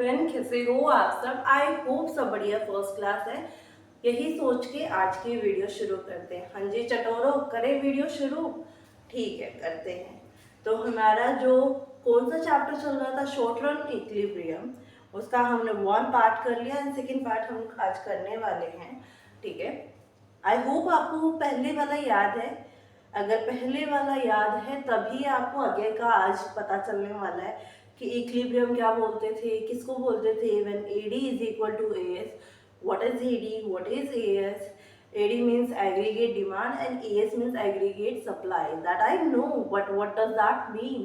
Everyone, कैसे हो आप सब। आई होप सब बढ़िया फर्स्ट क्लास है। यही सोच के आज की वीडियो शुरू करते हैं। हाँ जी चटोरो, करें वीडियो शुरू। ठीक है, करते हैं। तो हमारा जो कौन सा चैप्टर चल रहा था, शॉर्ट रन इक्विलिब्रियम, उसका हमने 1 पार्ट कर लिया एंड सेकेंड पार्ट हम आज करने वाले हैं। ठीक है, आई होप आपको पहले वाला याद है। अगर पहले वाला याद है तभी आपको आगे का आज पता चलने वाला है कि इक्विलिब्रियम क्या बोलते थे, किसको बोलते थे। When AD is equal to AS, what is AD, what is AS। AD means aggregate demand and AS means aggregate supply. That I know, but what does that mean?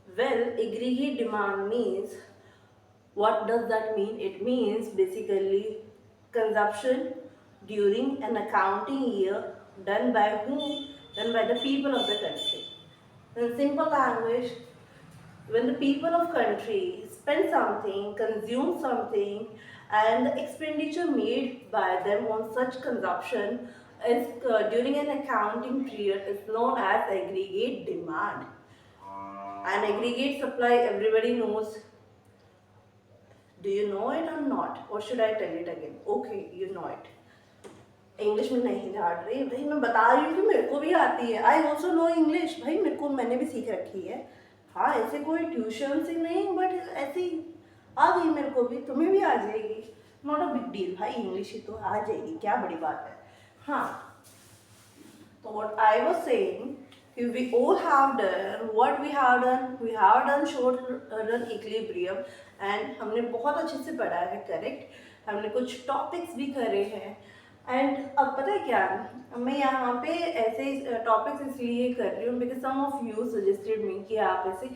Well, aggregate demand means, what does that mean? It means basically consumption during an accounting year done by whom? Done by the people of the country. In simple language, when the people of country spend something, consume something, and the expenditure made by them on such consumption is during an accounting period is known as aggregate demand. And aggregate supply, everybody knows. Do you know it or not? Or should I tell it again? Okay, you know it. English में नहीं झाड़ रही भाई, मैं बता रही हूँ कि मेरे को भी आती है। आई ऑल्सो नो इंग्लिश भाई, मेरे को मैंने भी सीख रखी है। हाँ, ऐसे कोई ट्यूशन से नहीं, बट ऐसी आ गई मेरे को भी, तुम्हें भी आ जाएगी। नॉट अ बिग डील भाई, इंग्लिश ही तो आ जाएगी, क्या बड़ी बात है। हाँ, तो what I was saying, we all have done what we have done short run equilibrium and हमने बहुत अच्छे से पढ़ा है, करेक्ट। हमने कुछ टॉपिक्स भी करे हैं एंड अब पता है क्या, मैं यहाँ पे ऐसे टॉपिक्स इसलिए कर रही हूँ because some of you suggested me कि आप ऐसे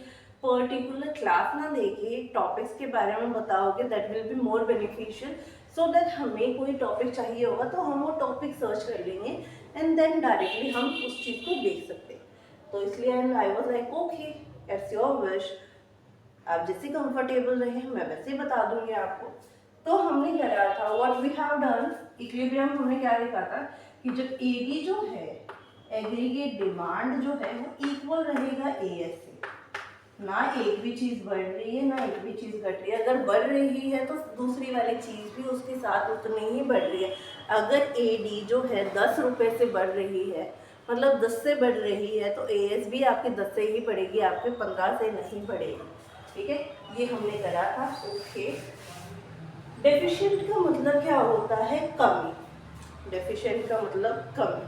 पर्टिकुलर क्लास ना देके टॉपिक्स के बारे में बताओगे, that will be more beneficial. So that हमें कोई टॉपिक चाहिए होगा तो हम वो टॉपिक सर्च कर लेंगे एंड देन डायरेक्टली हम उस चीज़ को देख सकते हैं। तो इसलिए I was like okay, it's your wish, आप जैसे कंफर्टेबल रहे मैं वैसे ही बता दूंगी आपको। तो हमने क्या करा था, what we have done equilibrium, हमने क्या लिखा था कि जब AD जो है, एग्रीगेट डिमांड जो है, वो इक्वल रहेगा AS से। ना एक भी चीज़ बढ़ रही है ना एक भी चीज़ घट रही है। अगर बढ़ रही है तो दूसरी वाली चीज़ भी उसके साथ उतनी ही बढ़ रही है। अगर AD जो है 10 रुपये से बढ़ रही है, मतलब 10 से बढ़ रही है, तो AS भी आपके 10 से ही बढ़ेगी, आपके 15 से नहीं बढ़ेगी। ठीक है, ये हमने करा था। ओके, डेफिशिएंट का मतलब क्या होता है, कमी। डेफिशिएंट का मतलब कमी।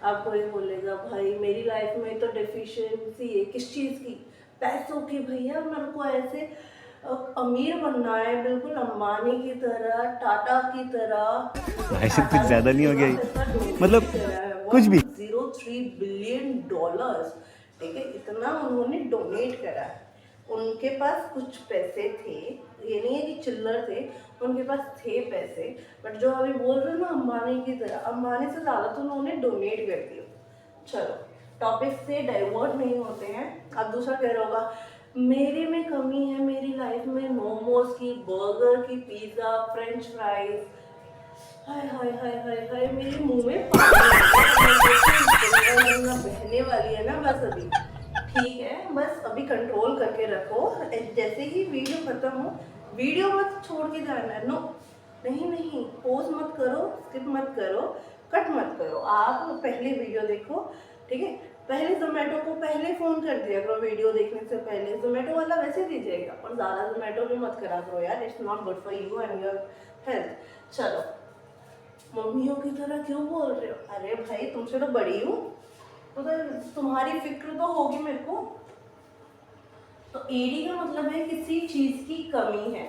अब कोई बोलेगा भाई मेरी लाइफ में तो डेफिशिएंसी है, किस चीज़ की, पैसों की। भैया मेरे को ऐसे अमीर बनना है, बिल्कुल अंबानी की तरह, टाटा की तरह। ऐसे कुछ ज्यादा नहीं हो गया, मतलब कुछ भी। $1.03 बिलियन। ठीक है, इतना उन्होंने डोनेट करा है। उनके पास कुछ पैसे थे, ये नहीं है कि चिल्लर थे, उनके पास थे पैसे। बट जो अभी बोल रहे हो ना अंबानी की तरह, अंबानी से ज़्यादा तो उन्होंने डोनेट कर दिया। चलो, टॉपिक से डाइवर्ट नहीं होते हैं। अब दूसरा कह रहा होगा मेरे में कमी है, मेरी लाइफ में मोमोज की, बर्गर की, पिज़्ज़ा, फ्रेंच फ्राइज। हाय हाय हाय हाय हाय, मेरे मुंह में बहने वाली है ना बस अभी। ठीक है, बस अभी कंट्रोल करके रखो। जैसे ही वीडियो खत्म हो, वीडियो मत छोड़ के जाना है। नो, नहीं, पोज मत करो, स्किप मत करो, कट मत करो। आप पहले वीडियो देखो, ठीक है। पहले जोमेटो को पहले फ़ोन कर दिया करो, वीडियो देखने से पहले। जोमेटो वाला वैसे दीजिएगा, और ज़्यादा जोमेटो भी मत करा करो यार, it's not good for you and your health. चलो, मम्मियों की तरह क्यों बोल रहे हो? अरे भाई, तुमसे तो बड़ी हूँ, तो तुम्हारी फिक्र तो होगी मेरे को। तो AD का मतलब है किसी चीज़ की कमी है।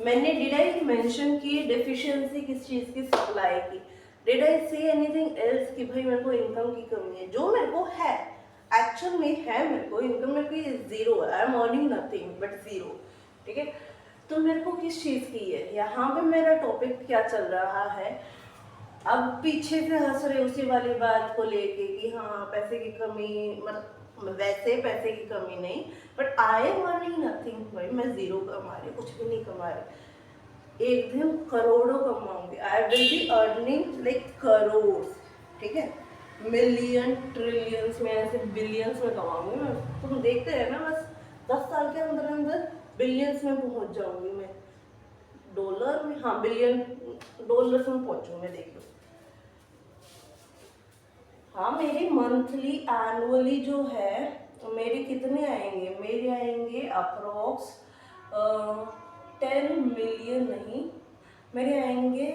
मैंने डिड आई मेंशन की डेफिशिएंसी किस चीज़ की, सप्लाई की। Did I say anything else कि भाई मेरे को इनकम की कमी है? जो मेरे को है, एक्चुअल में है, मेरे को इनकम मेरे को ज़ीरो है। I am earning nothing but zero. ठीक है, तो मेरे को किस चीज़ की है? यहाँ पे मेरा टॉपिक क्या चल रहा है, अब पीछे से हंस रहे उसी वाली बात को लेके कि हाँ पैसे की कमी, मतलब वैसे पैसे की कमी नहीं, but I am earning nothing. भाई मैं ज़ीरो कमा रही, कुछ भी नहीं कमा रही। एक दिन करोड़ों कमाऊंगी, I will be earning like crore. ठीक है, मिलियन, ट्रिलियंस में, ऐसे बिलियंस में कमाऊंगी मैं। तुम देखते रहना, बस 10 साल के अंदर अंदर बिलियंस में पहुंच जाऊंगी मैं, डॉलर में, हाँ बिलियन डॉलर्स में पहुंचूंगी मैं, देख लो। हाँ मेरे मंथली एनुअली जो है मेरे कितने आएंगे, मेरे आएंगे अप्रोक्स 10 मिलियन नहीं, मेरे आएंगे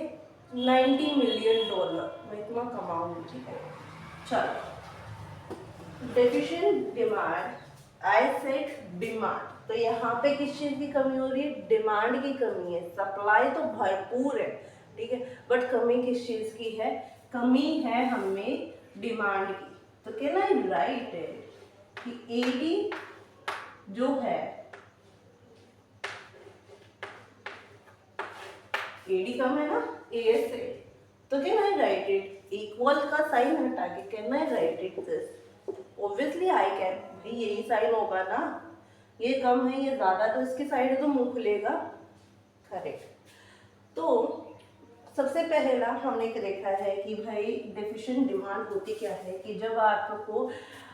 90 मिलियन डॉलर, मैं इतना कमाऊंगी, ठीक है। चलो, deficient demand, I said demand, तो यहाँ पे किस चीज़ की कमी हो रही है, डिमांड की कमी है। सप्लाई तो भरपूर है, ठीक है, बट कमी किस चीज़ की है, कमी है हमें डिमांड की। तो कैन आई राइट है कि एडी जो है, एडी कम है ना ए से, तो can I right it equal का साइन हटा के, can I right it this, obviously I can, भी यही साइन होगा ना, ये कम है ये ज्यादा, तो इसकी साइड है तो मुंह खुलेगा, करेक्ट। तो सबसे पहला हमने देखा है कि भाई डेफिशिएंट डिमांड होती क्या है, कि जब आपको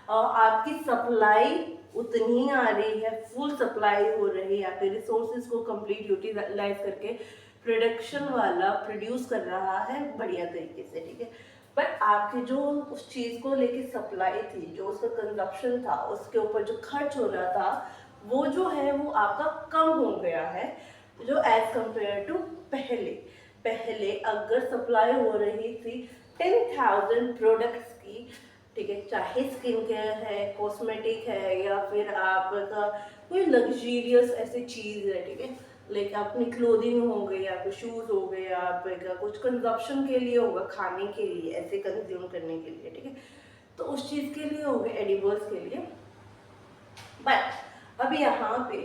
आपकी सप्लाई उतनी आ रही है, फुल सप्लाई हो रही है, आपके रिसोर्सेज को कंप्लीट यूटिलाइज करके प्रोडक्शन वाला प्रोड्यूस कर रहा है बढ़िया तरीके से, ठीक है, बट आपकी जो उस चीज़ को लेके सप्लाई थी, जो उसका कंजप्शन था, उसके ऊपर जो खर्च हो रहा था, वो जो है वो आपका कम हो गया है, जो एज कंपेयर टू पहले। पहले अगर सप्लाई हो रही थी 10,000 प्रोडक्ट्स की, ठीक है, चाहे स्किन केयर है, कॉस्मेटिक है, या फिर आपका कोई लग्जरियस ऐसी चीज़ है, ठीक है, लाइक अपनी क्लोथिंग हो गई, आपके शूज़ हो गए, आपका कुछ कंजप्शन के लिए होगा, खाने के लिए, ऐसे कंज्यूम करने के लिए, ठीक है, तो उस चीज़ के लिए हो गए, एडिबल्स के लिए। बट अब यहाँ पे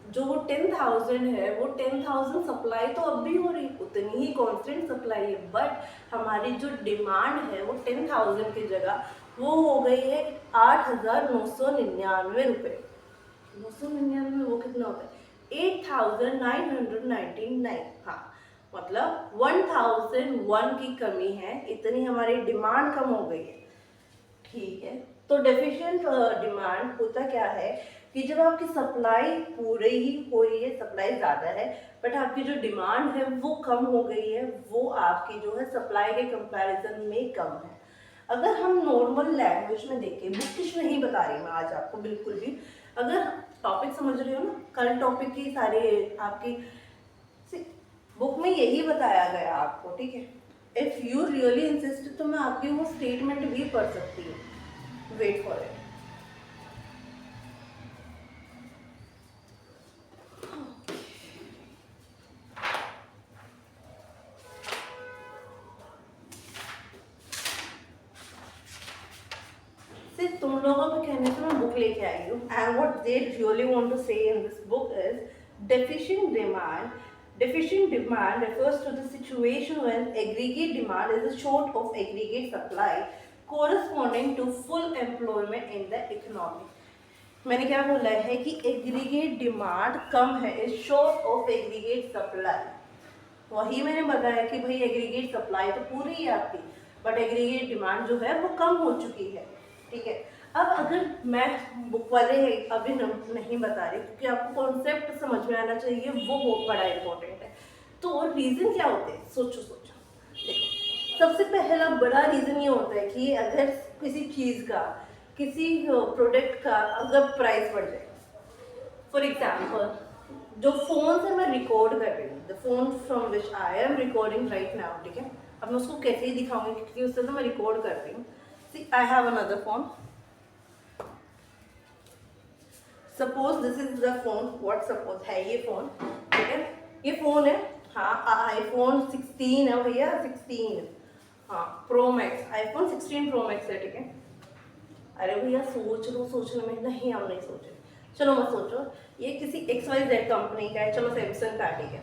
जो 10,000 है, वो 10,000 सप्लाई तो अब भी हो रही, उतनी ही कांस्टेंट सप्लाई है, बट हमारी जो डिमांड है वो 10,000 की जगह वो हो गई है 8,999 रुपये। 999 वो कितना होता है, 8,999, हाँ, मतलब 1,001 की कमी है, इतनी हमारी डिमांड कम हो गई है, ठीक है। तो डेफिशिएंट डिमांड होता क्या है कि जब आपकी सप्लाई पूरी ही हो रही है, सप्लाई ज़्यादा है, बट आपकी जो डिमांड है वो कम हो गई है, वो आपकी जो है सप्लाई के कंपैरिजन में कम है। अगर हम नॉर्मल लैंग्वेज में देखें, बुकिश नहीं बता रही मैं आज आपको बिल्कुल भी, अगर टॉपिक समझ रहे हो ना, कल टॉपिक की सारे आपकी बुक में यही बताया गया आपको, ठीक है। इफ़ यू रियली इंसिस्ट तो मैं आपकी वो स्टेटमेंट भी पढ़ सकती हूँ, वेट फॉर इट। सिर्फ तुम लोगों के कहने से मैं बुक लेके आई हूँ, and what they really want to say in this book is deficient demand. Deficient demand refers to the situation when aggregate demand is short of aggregate supply corresponding to full employment in the economy. मैंने क्या बोला है कि aggregate demand कम है, is short of aggregate supply. वही मैंने बताया कि भाई एग्रीगेट सप्लाई तो पूरी है आपकी, बट एग्रीगेट डिमांड जो है वो कम हो चुकी है, ठीक है। अब अगर मैं बुक वाले अभी नहीं बता रही, क्योंकि आपको कॉन्सेप्ट समझ में आना चाहिए, वो बहुत बड़ा इंपॉर्टेंट है। तो रीज़न क्या होते हैं, सोचो देखो, सबसे पहला बड़ा रीज़न ये होता है कि अगर किसी चीज़ का, किसी प्रोडक्ट का अगर प्राइस बढ़ जाए, फॉर एग्जाम्पल जो फ़ोन से मैं रिकॉर्ड कर रही हूँ, the phone from which I am recording right now, ठीक है, अब मैं उसको कैसे ही दिखाऊंगी क्योंकि उससे तो मैं रिकॉर्ड कर रही हूँ। See I have another phone, suppose this is the phone, what suppose है ये फोन, ठीक है, ये फोन है, हाँ आईफोन 16 है भैया, 16, हाँ pro max, iPhone 16 pro max है, ठीक है। अरे भैया सोच लो, सोचने में नहीं, हम नहीं सोचे, चलो मत सोचो, ये किसी XYZ कंपनी का है, चलो सैमसंग का, ठीक है।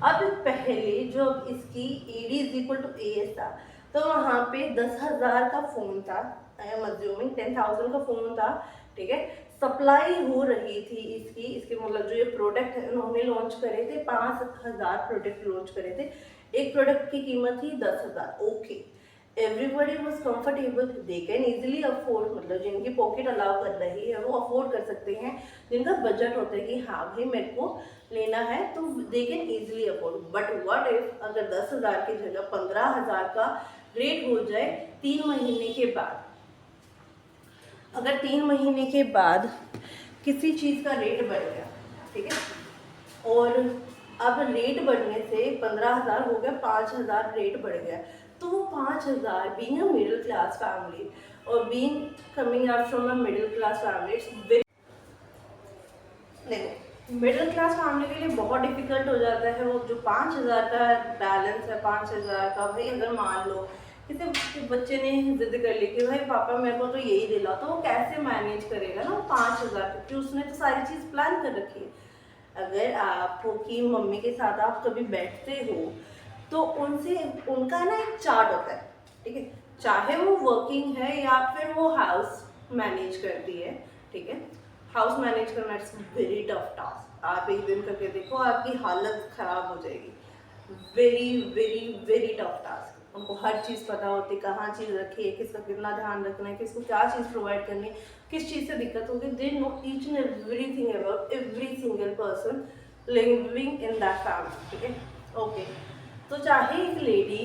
अब पहले जो इसकी AD is equal to AS था, तो वहाँ पे 10,000 का फ़ोन था, आई एम अज्यूमिंग 10,000 का फ़ोन था, ठीक है, सप्लाई हो रही थी इसके मतलब जो ये प्रोडक्ट है उन्होंने लॉन्च करे थे, 5,000 प्रोडक्ट लॉन्च करे थे, एक प्रोडक्ट की कीमत थी 10,000, okay. Everybody was comfortable, they can easily afford, मतलब जिनकी पॉकेट अलाउ कर रही है वो अफोर्ड कर सकते हैं, जिनका बजट होता है कि हाँ भाई मेरे को लेना है तो they can easily afford. But what if अगर 10,000 की जगह 15,000 का रेट हो जाए 3 महीने के बाद, अगर 3 महीने के बाद किसी चीज़ का रेट बढ़ गया, ठीक है, और अब रेट बढ़ने से 15,000 हो गया, 5,000 रेट बढ़ गया, तो वो 5,000 being a middle class family और being coming out from a middle class family, it's very, देखो मिडिल क्लास फैमिली के लिए बहुत डिफिकल्ट हो जाता है। वो जो 5,000 का बैलेंस है, 5,000 का, भाई अगर मान लो किसी बच्चे ने जिद कर ली कि भाई पापा मेरे को तो यही दिला, तो वो कैसे मैनेज करेगा ना 5,000, क्योंकि उसने तो सारी चीज़ प्लान कर रखी है। अगर आपकी मम्मी के साथ आप कभी बैठते हो तो उनसे उनका ना एक चार्ट होता है, ठीक है, चाहे वो वर्किंग है या फिर वो हाउस मैनेज करती है, ठीक है, हाउस मैनेज करना इट्स वेरी टफ टास्क। आप एक दिन करके देखो आपकी हालत ख़राब हो जाएगी, very very very tough task. उनको हर चीज़ पता होती है, कहाँ चीज़ रखी है, किसका कितना ध्यान रखना है, किसको क्या चीज़ प्रोवाइड करनी है, किस चीज़ से दिक्कत होगी, they know each and everything about every single person living in that family, ठीक है, ओके। तो चाहे एक लेडी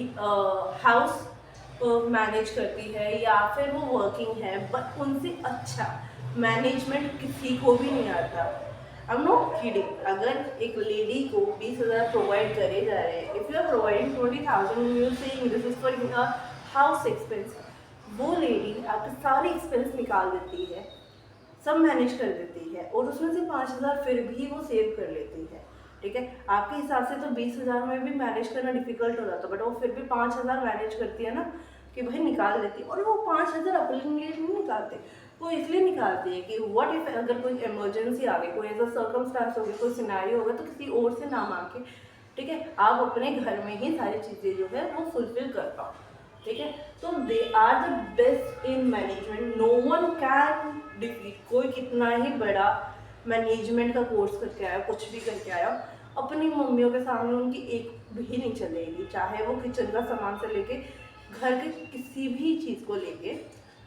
हाउस मैनेज करती है या फिर वो वर्किंग है, बट उनसे अच्छा मैनेजमेंट किसी को भी नहीं आता। आई एम नॉट किडिंग, अगर एक लेडी को 20,000 प्रोवाइड करे जा रहे हैं, if you are providing 20,000 you saying this is for house expense, वो लेडी आपके सारे एक्सपेंस निकाल देती है, सब मैनेज कर देती है, और उसमें से 5,000 फिर भी वो सेव कर लेती है, ठीक है। आपके हिसाब से तो 20,000 में भी मैनेज करना डिफिकल्ट हो जाता है, बट वो फिर भी 5,000 मैनेज करती है ना, कि भाई निकाल देती है। और वो 5,000 अपने लिए नहीं निकालते, वो इसलिए निकालती है कि व्हाट इफ अगर कोई इमरजेंसी आ गई, कोई ऐसा सर्कमस्टांस हो गया, कोई सिनेरियो होगा, तो किसी और से ना मांग के, ठीक है, आप अपने घर में ही सारी चीज़ें जो है वो फुलफिल कर पाओ, ठीक है। तो they are the best in management, no one can defeat. कोई कितना ही बड़ा मैनेजमेंट का कोर्स करके आया, कुछ भी करके आया, अपनी मम्मियों के सामने उनकी एक भी नहीं चलेगी, चाहे वो किचन का सामान से लेके घर के किसी भी चीज़ को लेके,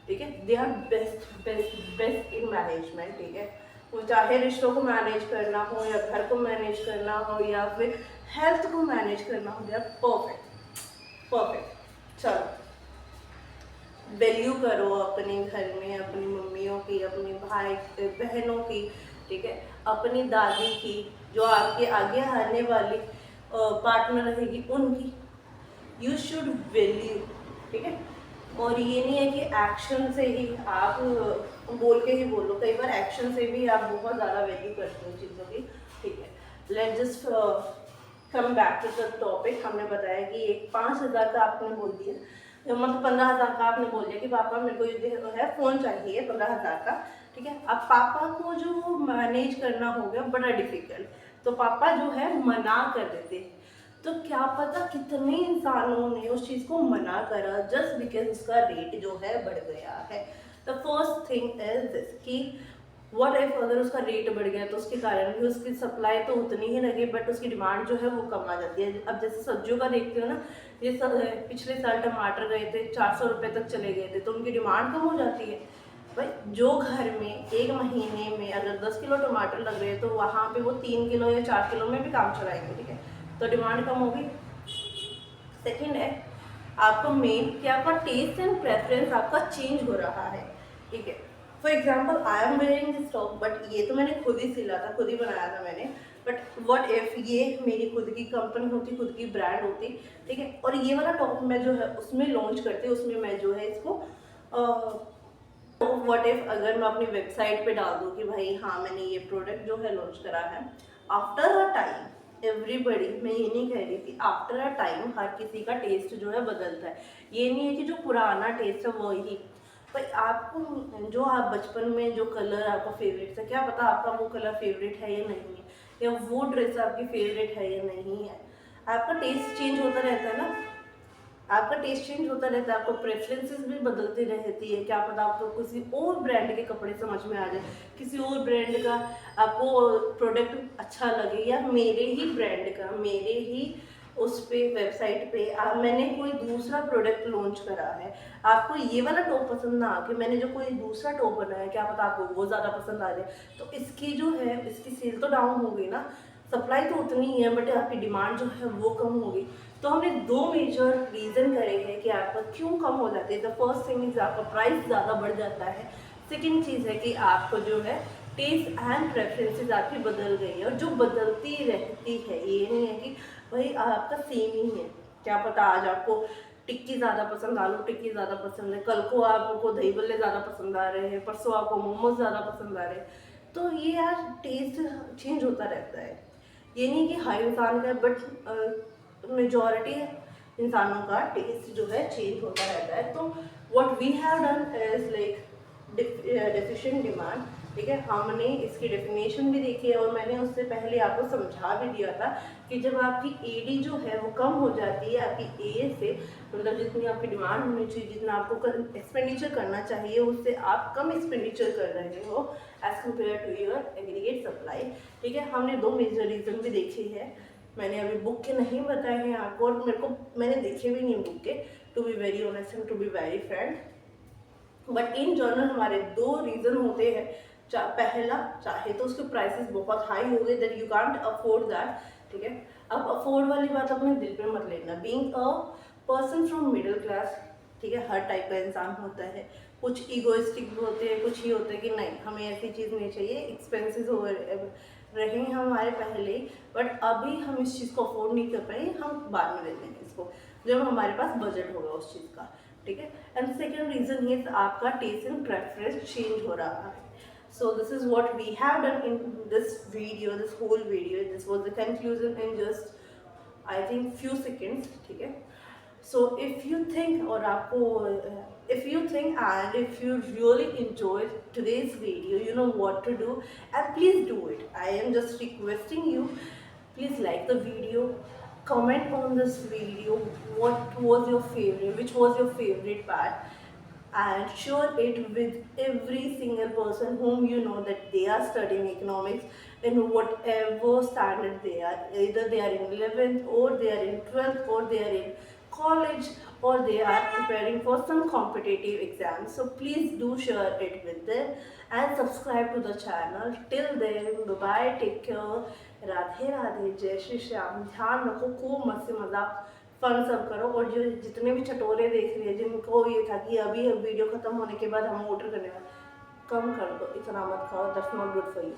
ठीक है, they are best best best in management, ठीक है। वो चाहे रिश्तों को मैनेज करना हो या घर को मैनेज करना हो या फिर हेल्थ को मैनेज करना हो, दे आर परफेक्ट परफेक्ट। चलो, वैल्यू करो अपने घर में अपनी मम्मियों की, अपनी भाई बहनों की, ठीक है, अपनी दादी की, जो आपके आगे आने वाली पार्टनर रहेगी उनकी, यू शुड वैल्यू, ठीक है। और ये नहीं है कि एक्शन से ही आप बोल के ही बोलो, कई बार एक्शन से भी आप बहुत ज़्यादा वैल्यू करते हो चीज़ों की, ठीक है। Let just come back to the topic. हमने बताया कि एक 5,000 का आपने बोल दिया, मतलब 15,000 का आपने बोल दिया कि पापा मेरे को ये है फ़ोन चाहिए 15,000 का, ठीक है। अब पापा को जो मैनेज करना हो गया बड़ा डिफिकल्ट, तो पापा जो है मना कर देते हैं। तो क्या पता कितने इंसानों ने उस चीज़ को मना करा जस्ट बिकॉज उसका रेट जो है बढ़ गया है। The first thing is this कि व्हाट इफ अगर उसका रेट बढ़ गया तो उसके कारण भी उसकी सप्लाई तो उतनी ही लगे, बट उसकी डिमांड जो है वो कम आ जाती है। अब जैसे सब्जियों का देखते हो ना, ये पिछले साल टमाटर गए थे 400 रुपये तक चले गए थे, तो उनकी डिमांड कम हो जाती है। भाई जो घर में एक महीने में अगर 10 किलो टमाटर लग रहे हैं तो वहाँ पे वो 3 किलो या 4 किलो में भी काम चलाएंगे, ठीक है, तो डिमांड कम होगी। सेकंड है आपका मेन कि आपका टेस्ट एंड प्रेफरेंस आपका चेंज हो रहा है, ठीक है। For example I am wearing this top, but ये तो मैंने खुद ही सिला था, खुद ही बनाया था मैंने, बट व्हाट इफ ये मेरी खुद की कंपनी होती, खुद की ब्रांड होती, ठीक है, और ये वाला टॉप मैं जो है उसमें लॉन्च करती, उसमें मैं जो है इसको व्हाट इफ अगर मैं अपनी वेबसाइट पे डाल दूँ कि भाई हाँ मैंने ये प्रोडक्ट जो है लॉन्च करा है, आफ्टर अ टाइम एवरीबडी, मैं ये नहीं कह रही थी, आफ्टर अ टाइम हर किसी का टेस्ट जो है बदलता है। ये नहीं है कि जो पुराना टेस्ट है वही, भाई आपको जो आप बचपन में जो कलर आपका फेवरेट था, क्या पता आपका वो कलर फेवरेट है या नहीं है, या वो ड्रेस आपकी फेवरेट है या नहीं है। आपका टेस्ट चेंज होता रहता है ना, आपका टेस्ट चेंज होता रहता है, आपको प्रेफरेंसेस भी बदलती रहती है। क्या पता आपको किसी और ब्रांड के कपड़े समझ में आ जाए, किसी और ब्रांड का आपको प्रोडक्ट अच्छा लगे, या मेरे ही ब्रांड का, मेरे ही उस पे वेबसाइट पे मैंने कोई दूसरा प्रोडक्ट लॉन्च करा है, आपको ये वाला टॉप पसंद ना आके मैंने जो कोई दूसरा टॉप बनाया, क्या पता आपको वो ज़्यादा पसंद आ जाए, तो इसकी जो है इसकी सेल तो डाउन हो गई ना, सप्लाई तो उतनी ही है बट आपकी डिमांड जो है वो कम हो गई। तो हमने दो मेजर रीज़न करे हैं कि आपका क्यों कम हो जाती है। द फर्स्ट थिंग इज आपका प्राइस ज़्यादा बढ़ जाता है। सेकेंड चीज़ है कि आपको जो है टेस्ट एंड प्रेफरेंसेस आपकी बदल गई है, और जो बदलती रहती है, ये नहीं है कि भाई आपका सेम ही है। क्या पता आज आपको टिक्की ज़्यादा पसंद, आलू टिक्की ज़्यादा पसंद है, कल को आपको दही बल्ले ज़्यादा पसंद आ रहे हैं, परसों आपको मोमोज ज़्यादा पसंद आ रहे हैं। तो ये यार टेस्ट चेंज होता रहता है। ये नहीं कि हर इंसान का, बट मेजॉरिटी इंसानों का टेस्ट जो है चेंज होता रहता है। तो what we have done is like deficient demand, ठीक है। हमने इसकी डेफिनेशन भी देखी है और मैंने उससे पहले आपको समझा भी दिया था कि जब आपकी एडी जो है वो कम हो जाती है आपकी ए से, मतलब जितनी आपकी डिमांड होनी चाहिए, जितना आपको एक्सपेंडिचर करना चाहिए, उससे आप कम एक्सपेंडिचर कर रहे हो as compared to your aggregate supply, ठीक है। हमने दो मेजर रीज़न भी देखे हैं, मैंने अभी बुक के नहीं बताए हैं आपको, और मैंने देखे भी नहीं बुक के, to be very honest and to be very frank. But in general हमारे दो रीज़न होते हैं। पहला, चाहे तो उसके प्राइसेस बहुत हाई हो गए that you can't afford that, ठीक है। अब अफोर्ड वाली बात अपने दिल पे मत लेना। Being a person from middle class, ठीक है, हर टाइप का इंसान होता है, कुछ ईगोइस्टिक भी होते हैं, कुछ ही होते हैं कि नहीं हमें ऐसी चीज़ नहीं चाहिए, एक्सपेंसेस हो रहे हैं हमारे पहले, बट अभी हम इस चीज़ को अफोर्ड नहीं कर पाए, हम बाद में ले लेंगे इसको जब हमारे पास बजट होगा उस चीज़ का, ठीक है। एंड सेकेंड रीज़न ये आपका टेस्ट एंड प्रेफरेंस चेंज हो रहा है। So this is what we have done in this video, this whole video. This was the conclusion in just I think few seconds, ठीक है। So if you think और आपको if you think and if you really enjoyed today's video, you know what to do, and please do it. I am just requesting you, please like the video, comment on this video, what was your favorite, which was your favorite part, and share it with every single person whom you know that they are studying economics in whatever standard they are, either they are in 11th or they are in 12th or they are in college or they are preparing for some competitive exams. So please do share it with them and subscribe to the channel. Till then, bye bye, take care, Radhe Radhe, जय श्री श्याम। ध्यान रखो, खूब मस्ती मजाक fun सब करो, और जो जितने भी चटोरे देख रहे हैं जिनको ये था कि अभी वीडियो खत्म होने के बाद हम ऑर्डर करने वाले, कम कर दो, इतना मत खाओ, that's not good for you.